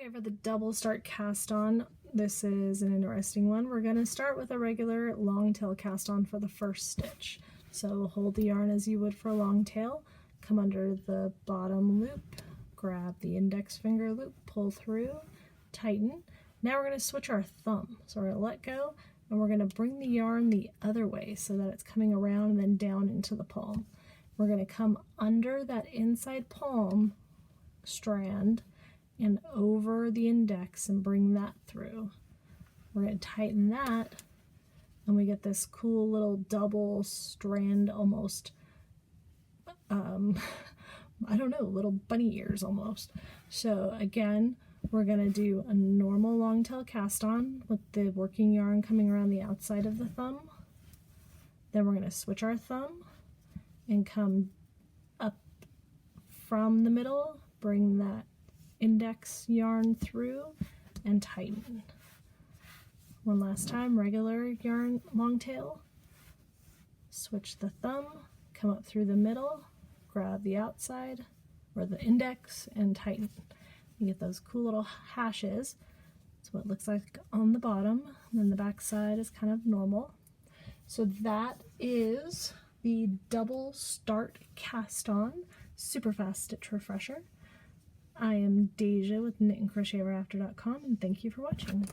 Okay, for the double start cast on, this is an interesting one. We're going to start with a regular long tail cast on for the first stitch. So hold the yarn as you would for a long tail, come under the bottom loop, grab the index finger loop, pull through, tighten. Now we're going to switch our thumb. So we're going to let go and we're going to bring the yarn the other way so that it's coming around and then down into the palm. We're going to come under that inside palm strand and over the index and bring that through. We're going to tighten that and we get this cool little double strand almost, I don't know, little bunny ears almost. So again, we're going to do a normal long tail cast on with the working yarn coming around the outside of the thumb. Then we're going to switch our thumb and come up from the middle, bring that index yarn through and tighten. One last time, regular yarn long tail, switch the thumb, come up through the middle, grab the outside or the index and tighten. You get those cool little hashes. That's what it looks like on the bottom, and then the back side is kind of normal. So that is the double start cast on super fast stitch refresher. I am Deja with knitandcrochetverafter.com and thank you for watching.